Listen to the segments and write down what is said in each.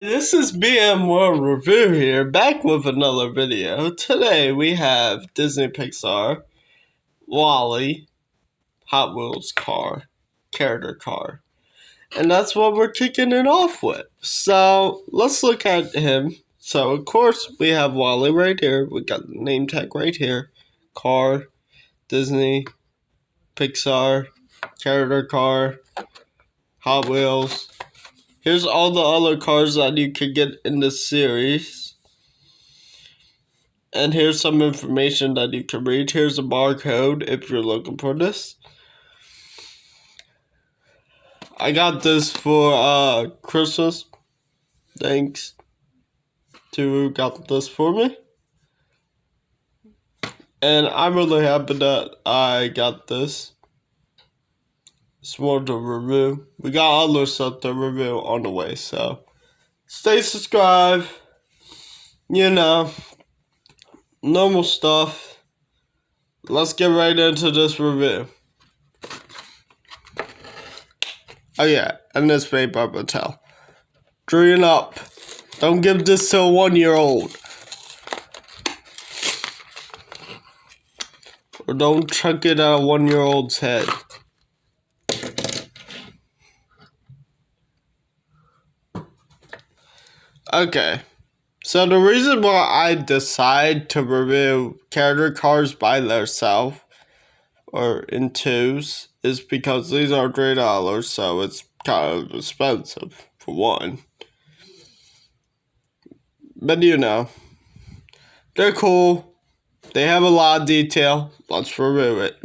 This is BM World Review here, back with another video. Today we have Disney Pixar, WALL-E, Hot Wheels car, character car. And that's what we're kicking it off with. So let's look at him. So of course we have WALL-E right here. We got the name tag right here. Car, Disney, Pixar, character car, Hot Wheels. Here's all the other cars that you could get in this series. And here's some information that you can read. Here's a barcode if you're looking for this. I got this for Christmas. Thanks to who got this for me. And I'm really happy that I got this. It's more to review. We got other stuff to review on the way, so stay subscribed. You know, normal stuff. Let's get right into this review. Oh yeah, and this made by Mattel. Dream up. Don't give this to a 1-year-old. Or don't chuck it at a 1-year-old's head. Okay. So the reason why I decide to review character cars by themselves or in twos is because these are $3, so it's kind of expensive for one. But you know, they're cool. They have a lot of detail. Let's review it.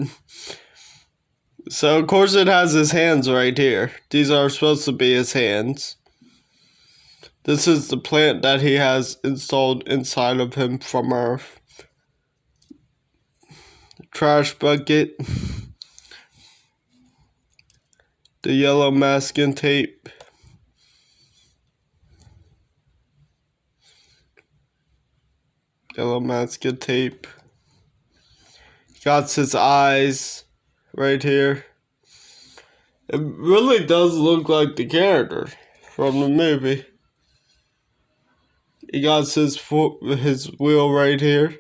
So of course it has his hands right here. These are supposed to be his hands. This is the plant that he has installed inside of him from Earth. Trash bucket. The yellow masking tape. Yellow masking tape. Got his eyes right here. It really does look like the character from the movie. He got his wheel right here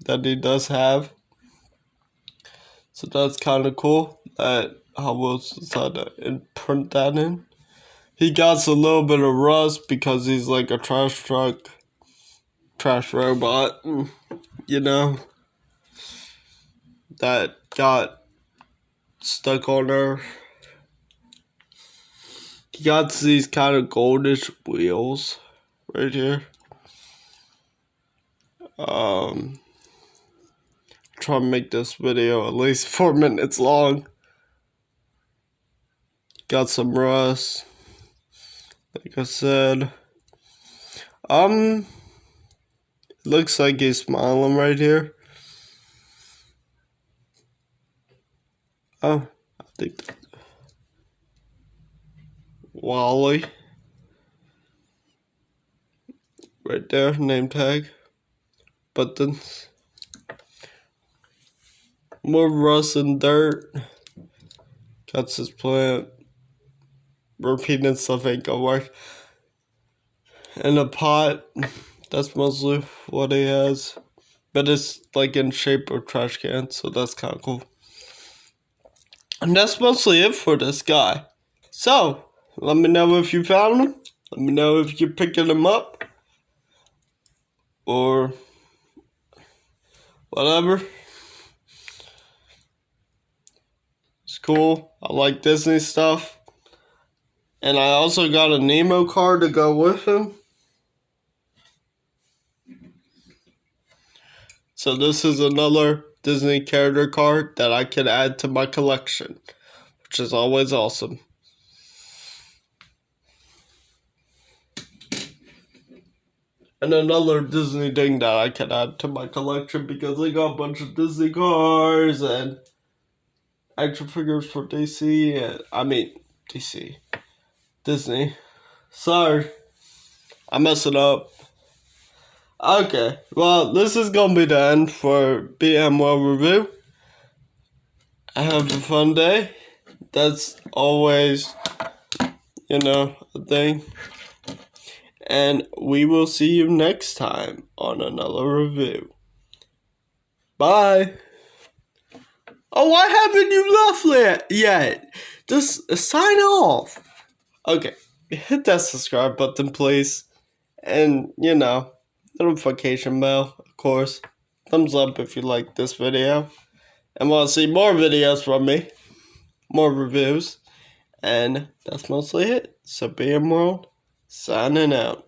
that he does have. So that's kind of cool that Hot Wheels decided to imprint that in. He got a little bit of rust because he's like a trash truck, trash robot, you know, that got stuck on Earth. He got these kind of goldish wheels right here. Try to make this video at least 4 minutes long. Got some rust. Like I said. Looks like he's smiling right here. Oh, I think WALL-E. Right there, name tag. Buttons. More rust and dirt. Got his plant. Repeating stuff ain't gonna work. And a pot. That's mostly what he has. But it's like in shape of trash can, so that's kind of cool. And that's mostly it for this guy. So, let me know if you found him. Let me know if you're picking him up. Or whatever. It's cool. I like Disney stuff. And I also got a Nemo card to go with him. So this is another Disney character card that I can add to my collection, which is always awesome. And another Disney thing that I can add to my collection because I got a bunch of Disney cars and action figures for DC. DC. Disney. Sorry. I messed it up. Okay, well, this is gonna be the end for BM World Review. Have a fun day. That's always, a thing. And we will see you next time on another review. Bye. Oh, why haven't you left yet? Just sign off. Okay, hit that subscribe button, please. And, notification bell, of course. Thumbs up if you like this video. And want to see more videos from me. More reviews. And that's mostly it. So, BM World, signing out.